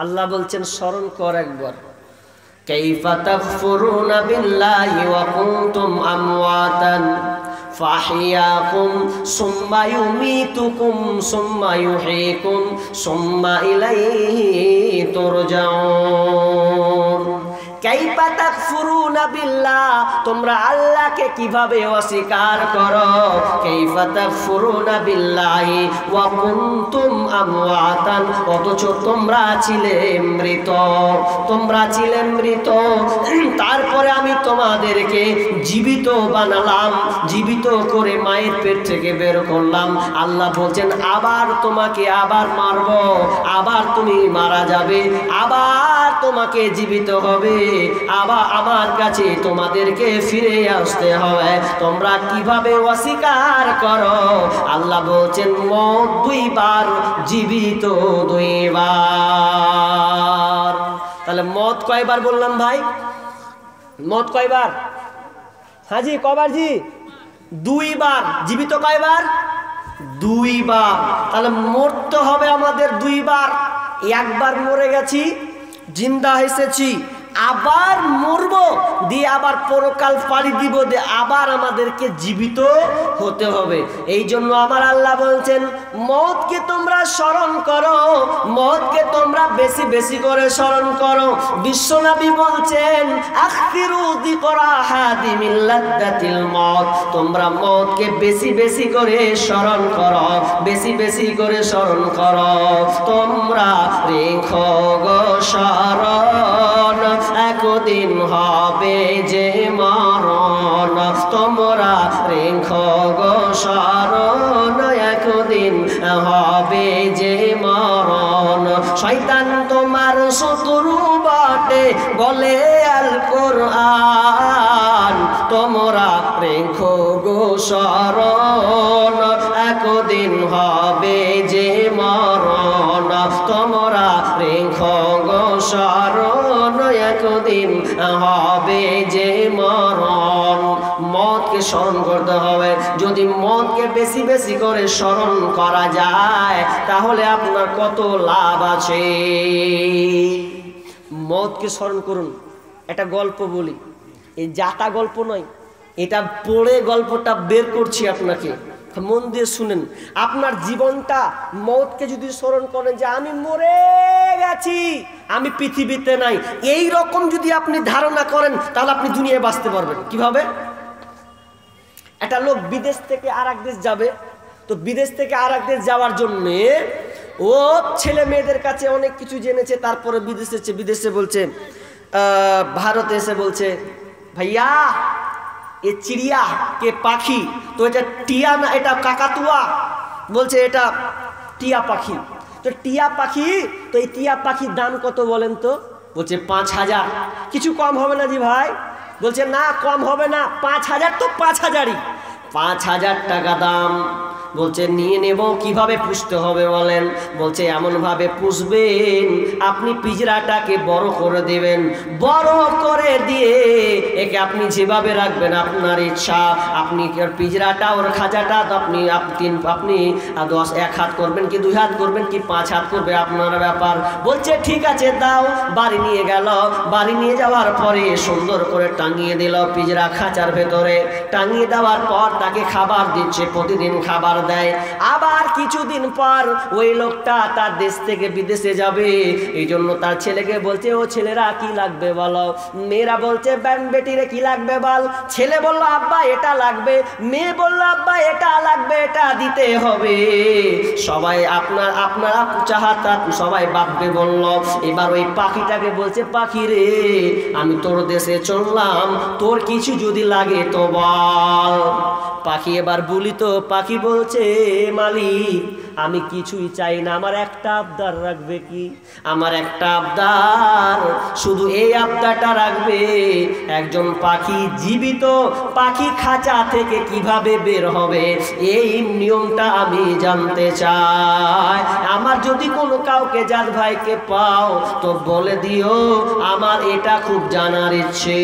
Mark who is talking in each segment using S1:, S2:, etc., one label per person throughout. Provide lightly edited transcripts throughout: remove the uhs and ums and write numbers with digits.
S1: আল্লাহ বলছেন স্মরণ কর একবার, কাইফা তাকফুরুনা বিল্লাহি ওয়া কুনতুম আমওয়াতান ফাহিয়াকুম সুম্মা ইউমীতুকুম সুম্মা ইউহয়িকুম সুম্মা ইলাইহি তুরজাউন। কাইফা তাকফুরুনা বিল্লাহ, তোমরা আল্লাহকে কিভাবে অস্বীকার করো। কাইফা তাকফুরুনা বিল্লাহি ওয়া কুনতুম আমওয়াতান, অথচ তোমরা ছিলে মৃত, তোমরা ছিলে মৃত। তারপরে আমি তোমাদেরকে জীবিত বানালাম, জীবিত করে মায়ের পেট থেকে বের করলাম। আল্লাহ বলছেন আবার তোমাকে আবার মারব, আবার তুমি মারা যাবে, আবার তোমাকে জীবিত হবে, আবার আমার কাছে তোমাদেরকে ফিরে আসতে হবে। তোমরা কিভাবে অস্বীকার করো। আল্লাহ বলছেন মওত দুইবার, জীবিত দুইবার। তাহলে মওত কয়বার বললাম ভাই? মওত কয়বার? হাজি কবার জি? দুইবার। জীবিত কয়বার? দুইবার। তাহলে মরতে হবে আমাদের দুইবার। একবার মরে গেছি, জিন্দা এসেছি, আবার মরবো, দিয়ে আবার পরকাল পাড়ি দিব, দিয়ে আবার আমাদেরকে জীবিত হতে হবে। এই জন্য আমার আল্লাহ বলছেন মওতকে তোমরা স্মরণ করো, মওতকে তোমরা বেশি বেশি করে স্মরণ করো। বিশ্বনবী বলছেন আখিরু যিকরা হাদিমিল লাদ্দাতিল মওত, তোমরা মওতকে বেশি বেশি করে স্মরণ করো, বেশি বেশি করে স্মরণ করো। তোমরা রেখো গো স্মরণ, একদিন হবে যে মরণ। তোমরা রেখো গো স্মরণ, একদিন হবে যে মরণ। শয়তান তোমার শত্রু বটে বলে আল কোরআন, তোমরা রেখো গো স্মরণ, একদিন হবে যে মরণ। তোমরা রেখো গো স্মরণ, একদিন হবে যে মরণ। মওতকে স্মরণ করতে হবে। যদি মওতকে বেশি বেশি করে স্মরণ করা যায় তাহলে আপনার কত লাভ আছে। মওতকে স্মরণ করুন। একটা গল্প বলি, এই জাতা গল্প নয়, এটা পড়ে গল্পটা বের করছি আপনাকে, মন দিয়ে শুনেন। আপনার জীবনটা মওতকে যদি স্মরণ করেন যে আমি মরে গেছি, আমি পৃথিবীতে নাই, এই রকম যদি আপনি ধারণা করেন তাহলে আপনি দুনিয়ায় বাঁচতে পারবেন। কিভাবে? একটা লোক বিদেশ থেকে আর এক দেশ যাবে, তো বিদেশ থেকে আর এক দেশ যাওয়ার জন্যে ও ছেলে মেয়েদের কাছে অনেক কিছু জেনেছে। তারপরে বিদেশে বলছে, ভারতে এসে বলছে ভাইয়া এ চিড়িয়া কে পাখি, তো এটা টিয়া না, এটা কাকাতুয়া। বলছে এটা টিয়া পাখি। তো টিয়া পাখি, তো এই টিয়া পাখির দাম কত বলেন তো? বলছে 5000। কিছু কম হবে না জি ভাই? বলছে না কম হবে না, 5000 তো 5000ই, 5000 টাকা দাম। বলছে নিয়ে নেব। কিভাবে পুষতে হবে বলেন? বলছে এমনভাবে পুষবেন, আপনি পিঁজরাটাকে বড় করে দেবেন, বড় করে দিয়ে একে আপনি যেভাবে রাখবেন আপনার ইচ্ছা। আপনি পিঁজরাটা ওর খাঁচাটা আপনি 1 হাত করবেন কি 2 হাত করবেন কি 5 হাত করবে, আপনার ব্যাপার। বলছে ঠিক আছে দাও। বাড়ি নিয়ে গেল। বাড়ি নিয়ে যাওয়ার পরে সুন্দর করে টাঙিয়ে দিল পিঁজরা খাঁচার ভেতরে। টাঙিয়ে দেওয়ার পর তাকে খাবার দিচ্ছে, প্রতিদিন খাবার দেয়। আবার কিছুদিন পর ওই লোকটা তার দেশ থেকে বিদেশে যাবে, এই জন্য তার ছেলেকে বলছে ও ছেলেরা কি লাগবে বলো। মেয়েরা বলছে বেটিরে কি লাগবে বল। ছেলে বলল আব্বা এটা লাগবে, মেয়ে বলল আব্বা এটা লাগবে, এটা দিতে হবে। সবাই আপনারা চাহাতা সবাই বাপকে বলল। এবার ওই পাখিটাকে বলছে পাখি রে আমি তোর দেশে চললাম, তোর কিছু যদি লাগে তো বল। পাখি এবার বলি তো, পাখি বলছে মালিক আমি কিছুই চাই না, আমার একটা আবদার রাখবে কি? আমার একটা আবদার, শুধু এই আবদারটা রাখবে, একজন পাখি জীবিত পাখি খাঁচা থেকে কিভাবে বের হবে এই নিয়মটা আমি জানতে চাই। আমার যদি কোনো কাউকে জাত ভাইকে পাও তো বলে দিও আমার এটা খুব জানার ইচ্ছে।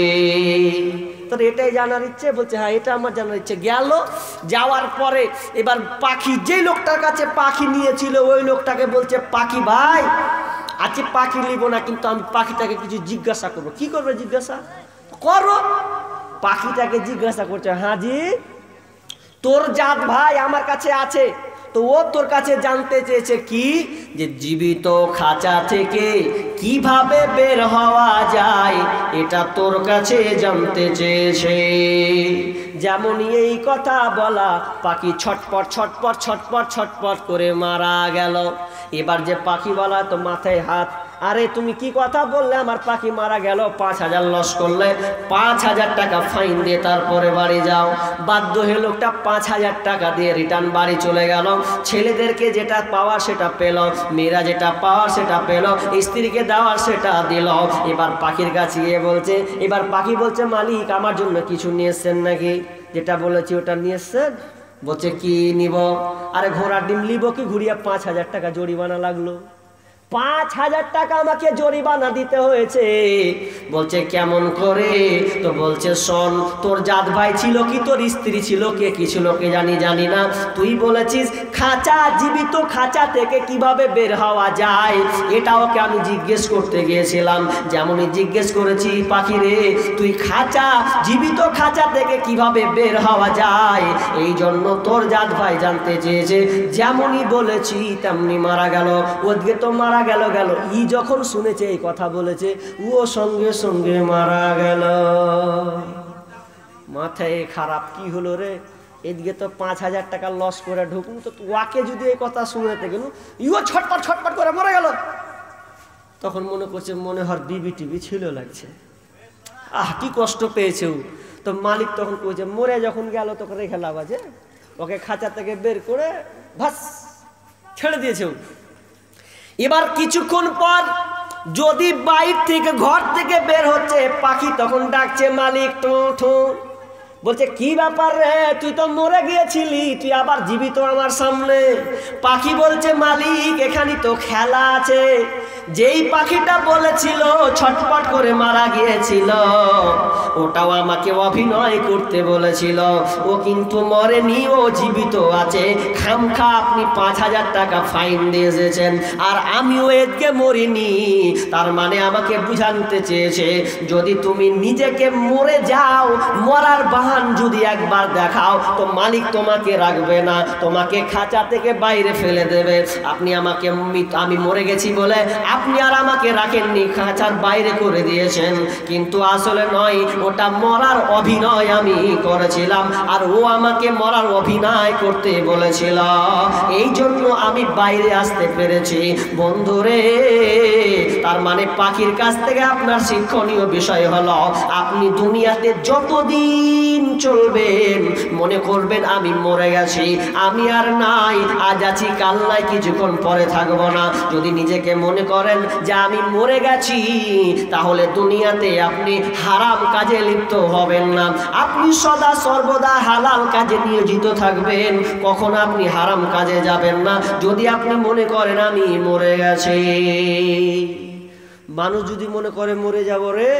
S1: তোর এটাই জানার ইচ্ছে? বলছে হ্যাঁ এটা আমার জানার ইচ্ছে। গেল, যাওয়ার পরে এবার পাখি, যে লোকটার কাছে পাখি নিয়েছিল ওই লোকটাকে বলছে পাখি ভাই আজকে পাখি নিব না, কিন্তু আমি পাখিটাকে কিছু জিজ্ঞাসা করবো। কি করবে জিজ্ঞাসা করো? পাখিটাকে জিজ্ঞাসা করছে, হাজি তোর জাত ভাই আমার কাছে আছে, তো ও তোর কাছে জানতে চেয়েছে কি, যে জীবিত খাঁচা থেকে কিভাবে বের হওয়া যায়, এটা তোর কাছে জানতে চেয়েছে। যেমনই এই কথা বলা, পাখি ছটপট ছটপট ছটপট ছটপট করে মারা গেল। এবার যে পাখিওয়ালা তো মাথায় হাত, আরে তুমি কি কথা বললে, আমার পাখি মারা গেল, 5,000 লস করলে, 5,000 টাকা ফাইন দিয়ে তারপরে বাড়ি যাও। বাধ্য হয়ে লোকটা 5,000 টাকা দিয়ে রিটার্ন বাড়ি চলে গেল। ছেলেদেরকে যেটা পাওয়ার সেটা পেল, মেয়েরা যেটা পাওয়ার সেটা পেল, স্ত্রীকে দেওয়ার সেটা দিল। এবার পাখির কাছে গিয়ে বলছে, এবার পাখি বলছে, মালিক আমার জন্য কিছু নিয়ে এসছেন নাকি? যেটা বলেছি ওটা নিয়ে এসছেন? বলছে কি নিব? আরে ঘোড়ার ডিম নিব কি? ঘুরিয়ে 5,000 টাকা জরিমানা লাগলো। 5,000 টাকা আমাকে জরিমানা দিতে হয়েছে। বলছে কেমন করে? তো বলছে শোন, তোর জাত ভাই ছিল কি, তোর স্ত্রী ছিল, কে কি ছিল কে জানি না, তুই বলেছিস খাঁচা, জীবিত খাঁচা থেকে কিভাবে বের হওয়া যায়, এটা ওকে আমি জিজ্ঞেস করতে গিয়েছিলাম। যেমনই জিজ্ঞেস করেছি, পাখি রে তুই খাঁচা, জীবিত খাঁচা থেকে কিভাবে বের হওয়া যায়, এই জন্য তোর জাত ভাই জানতে চেয়েছে। যেমনই বলেছি তেমনি মারা গেল। ওদিকে তো মারা গেল। ই যখন শুনেছে এই কথা বলেছে, ও সঙ্গে সঙ্গে মারা গেল। মাথায় খারাপ, কি হলো রে, এদিকে তো 5,000 টাকা লস করে ঢুকুন, তো ওয়াকে যদি এই কথা শুনেতে গেল, ইও ছটপট ছটপট করে মরে গেল। তখন মনে করছে, মনে হয় বিবি টিবি ছিল লাগছে, কি কষ্ট পেয়েছে ও। তো মালিক তখন কইছে, মরে যখন গেল তখন রেখে লাভ আছে, ওকে খাঁচা থেকে বের করে ভাস ছেড়ে দিয়েছে ও। এবার কিছুক্ষণ পর যদি বাইর থেকে, ঘর থেকে বের হচ্ছে, পাখি তখন ডাকছে মালিক, টো ঠো, বলছে কি ব্যাপার রে, তুই তো মরে গিয়েছিলি, তুই আবার জীবিত আমার সামনে। পাখি বলছে, মালিক এখানে তো খেলা আছে, যেই পাখিটা বলেছিল ছটপট করে মারা গিয়েছিল, ওটাও আমাকে অভিনয় করতে বলেছিল, ও কিন্তু মরেনি, ও জীবিত আছে। খামখা আপনি 5,000 টাকা ফাইন দিয়ে এসেছেন, আর আমিও এদিকে মরিনি। তার মানে আমাকে বুঝাতে চেয়েছে, যদি তুমি নিজেকে মরে যাও, মরার বাহান যদি একবার দেখাও, তো মালিক তোমাকে রাখবে না, তোমাকে খাঁচা থেকে বাইরে ফেলে দেবে। আপনি আমাকে, আমি মরে গেছি বলে আপনি আর আমাকে রাখেননি, খাঁচার বাইরে করে দিয়েছেন, কিন্তু আসলে নয়, ওটা মরার অভিনয় আমি করেছিলাম, আর ও আমাকে মরার অভিনয় করতে বলেছিল, এই জন্য আমি বাইরে আসতে পেরেছি। বন্ধুরে, তার মানে পাখির কাছ থেকে আপনার শিক্ষণীয় বিষয় হলো, আপনি দুনিয়াতে যতদিন চলবেন মনে করবেন আমি মরে গেছি, আমি আর নাই, আজ আছি কাল নাই, কিছুক্ষণ পরে থাকবো না। যদি নিজেকে মনে করেন যে আমি মরে গেছি, তাহলে দুনিয়াতে আপনি হারাম কাজে লিপ্ত হবেন না, আপনি সদা সর্বদা হালাল কাজে নিয়োজিত থাকবেন, কখনো আপনি হারাম কাজে যাবেন না। যদি আপনি মনে করেন আমি মরে গেছি, মানুষ যদি মনে করে মরে যাব রে,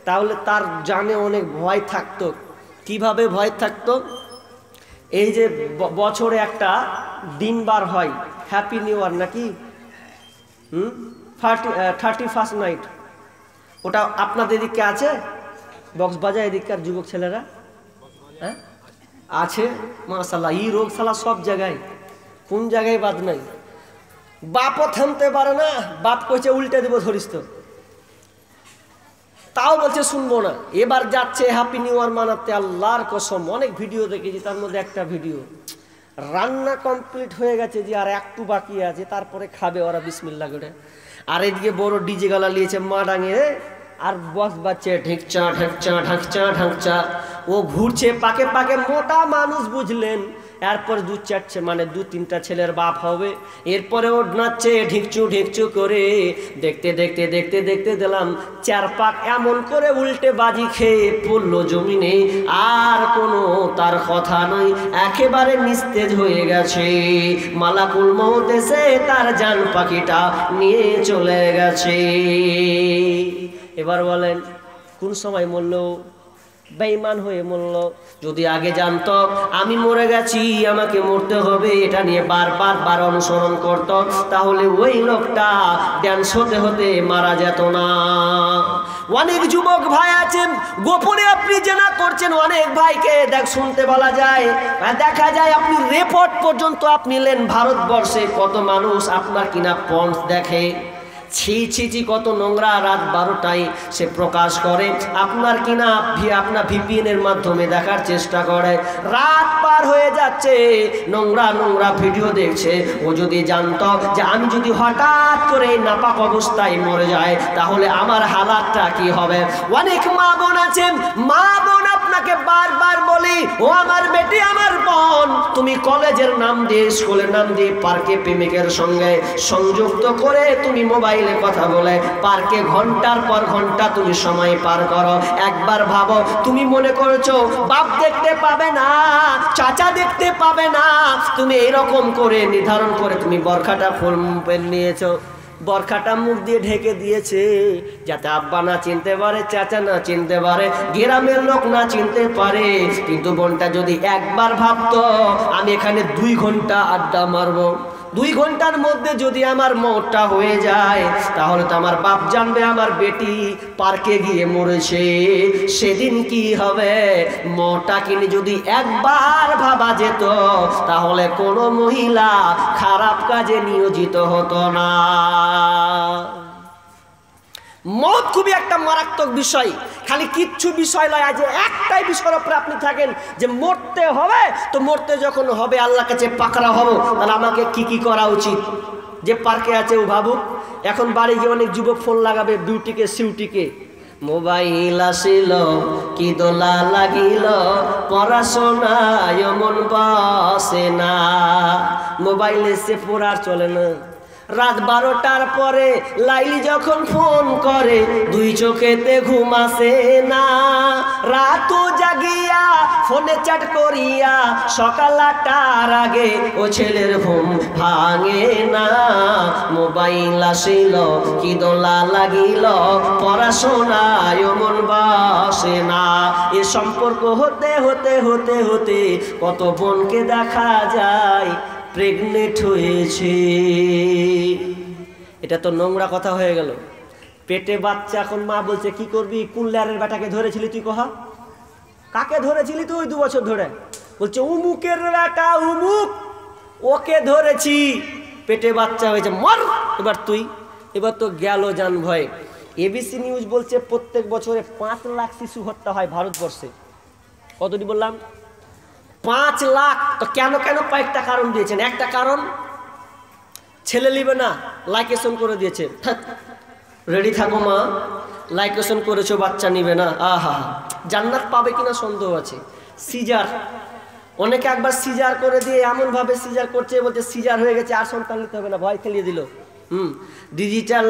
S1: তাহলে তার জানে অনেক ভয় থাকতো। কিভাবে ভয় থাকতো? এই যে বছরে একটা দিনবার হয়, হ্যাপি নিউ ইয়ার নাকি, 31st নাইট, ওটা আপনাদের এদিকে আছে? বক্সবাজার এদিককার যুবক ছেলেরা, হ্যাঁ আছে, মাশাআল্লাহ। এই রোগ শালা সব জায়গায়, কোন জায়গায় বাদ নাই। বাপও থামতে পারে না, বাপ কইছে উল্টে দেবো ধরিস তো, তাও বলছে শুনবো না। এবার যাচ্ছে হ্যাপি নিউ ইয়ার মানাতে, আল্লাহর কসম অনেক ভিডিও দেখেছি, তার মধ্যে একটা ভিডিও রান্না কমপ্লিট হয়ে গেছে, যে আর একটু বাকি আছে, তারপরে খাবে ওরা বিসমিল্লাহ করে, আর এদিকে বড় ডিজে গালা নিয়েছে মা ডাঙে, আর বক্স বাজছে ঢেকচা ঢেকচা ঢাকচা ঢাকচা, ও ঘুরছে পাকে পাকে, মোটা মানুষ বুঝলেন। এরপর দু তিনটা ছেলের বাপ হবে, এরপরে ও নাচছে ঢিকচু ঢিকচু করে। দেখতে দেখতে দেখতে দেখতে দিলাম 4 পাক এমন করে উল্টে বাজি খেয়ে পড়লো জমিনে, আর কোনো তার কথা নয়, একেবারে নিস্তেজ হয়ে গেছে। মালাকুল মউত এসে তার জান পাখিটা নিয়ে চলে গেছে। এবার বলেন কোন সময় মরলো? বেঈমান হয়ে মরল। যদি আগে জানতো আমি মরে গেছি, আমাকে মরতে হবে, এটা নিয়ে বারবার অনুসরণ করত, তাহলে ওই লোকটা ড্যান্স হতে হতে মারা যেত না। অনেক যুবক ভাই আছেন গোপনে আপনি জেনা করছেন, অনেক ভাইকে শুনতে বলা যায়, দেখা যায় আপনি রিপোর্ট পর্যন্ত আপনি নেন, ভারতবর্ষে কত মানুষ আপনার কিনা পন্স দেখে, ছি ছি ছি, কত নোংরা, রাত 12টায় সে প্রকাশ করে আপনার কিনা আপনার ভিপিএনের মাধ্যমে দেখার চেষ্টা করে, রাত পার হয়ে যাচ্ছে, নোংরা নোংরা ভিডিও দেখছে। ও যদি জানতো যে আমি যদি হঠাৎ করে নাপাক অবস্থায় মরে যায় তাহলে আমার হালাতটা কি হবে। অনেক মা বোন আছেন, মা বোন আপনাকে বারবার বলি, ও আমার বেটি, আমার বোন, তুমি কলেজের নাম দিয়ে, স্কুলের নাম দিয়ে পার্কে প্রেমিকের সঙ্গে সংযুক্ত করে তুমি মোবাইলে কথা বলে পার্কে ঘন্টার পর ঘন্টা তুমি সময় পার করো। একবার ভাবো, তুমি মনে করেছো বাপ দেখতে পাবে না, চাচা দেখতে পাবে না, তুমি এরকম করে নির্ধারণ করে তুমি বরখাটা ফুল নিয়েছো, বরখাটা মুখ দিয়ে ঢেকে দিয়েছে যাতে আব্বা না চিনতে পারে, চাচা না চিনতে পারে, গ্রামের লোক না চিনতে পারে। কিন্তু বোনটা যদি একবার ভাবতো আমি এখানে 2 ঘন্টা আড্ডা মারবো, 2 ঘন্টার মধ্যে যদি আমার মরটা হয়ে যায় তাহলে তো আমার বাপ জানবে আমার বেটি পার্কে গিয়ে মরেছে, সেদিন কি হবে। মরটা কিনে যদি একবার ভাবা যেত তাহলে কোনো মহিলা খারাপ কাজে নিয়োজিত হতো না। মত খুবই একটা মারাত্মক বিষয়, খালি কিচ্ছু বিষয় নয়, আজ একটাই বিষয়ের উপরে আপনি থাকেন যে মরতে হবে, তো মরতে যখন হবে আল্লাহর কাছে পাকড়া হব, তাহলে আমাকে কি করা উচিত। যে পার্কে আছে ও ভাবুক, এখন বাড়ি গিয়ে অনেক যুবক ফোন লাগাবে বিউটিকে সিউটিকে, মোবাইল আসিল কি দোলা লাগিল, পড়াশোনায় মন বসে না, মোবাইলে সে পড়ার চলে না। রাত 12টার পরে লাইলি যখন ফোন করে 2 চোখেতে ঘুম আসে না, রাতও জাগিয়া ফোনে চ্যাট করিয়া সকাল 8টার আগে ও ছেলের ঘুম ভাঙে না। মোবাইল আসিল কি দোলা লাগিল, পড়াশোনায় মন বসে না। এ সম্পর্ক হতে হতে হতে হতে কত বোনকে দেখা যায় প্রেগনেন্ট হয়েছে। এটা তো নোংরা কথা হয়ে গেল। পেটে বাচ্চা, এখন মা বলছে কি করবি, কুল্লারের বেটাকে ধরেছিলি তুই, কহা কাকে ধরেছিলি তুই 2 বছর ধরে, বলছে উমুকের বেটা উমুক, ওকে ধরেছি, পেটে বাচ্চা হয়েছে, মর এবার তুই। এবার তো গেল জান ভয়। এবিসি নিউজ বলছে প্রত্যেক বছরে 5 লাখ শিশু হত্যা হয় ভারতবর্ষে। কতটি বললাম? 5 লাখ। তো কেন কয়েকটা কারণ দিয়েছেন। একটা কারণ ছেলে নিবে না, লাইকেশন করে দিয়েছে। রেডি থাকো মা, লাইকেশন করেছো, বাচ্চা নিবে না, আহা জান্নাত পাবে কিনা সন্দেহ আছে। সিজার, অনেকে একবার সিজার করে দিয়ে এমনভাবে সিজার করছে, বলছে সিজার হয়ে গেছে আর সন্তান নিতে হবে না, ভয় খেলিয়ে দিল। ডিজিটাল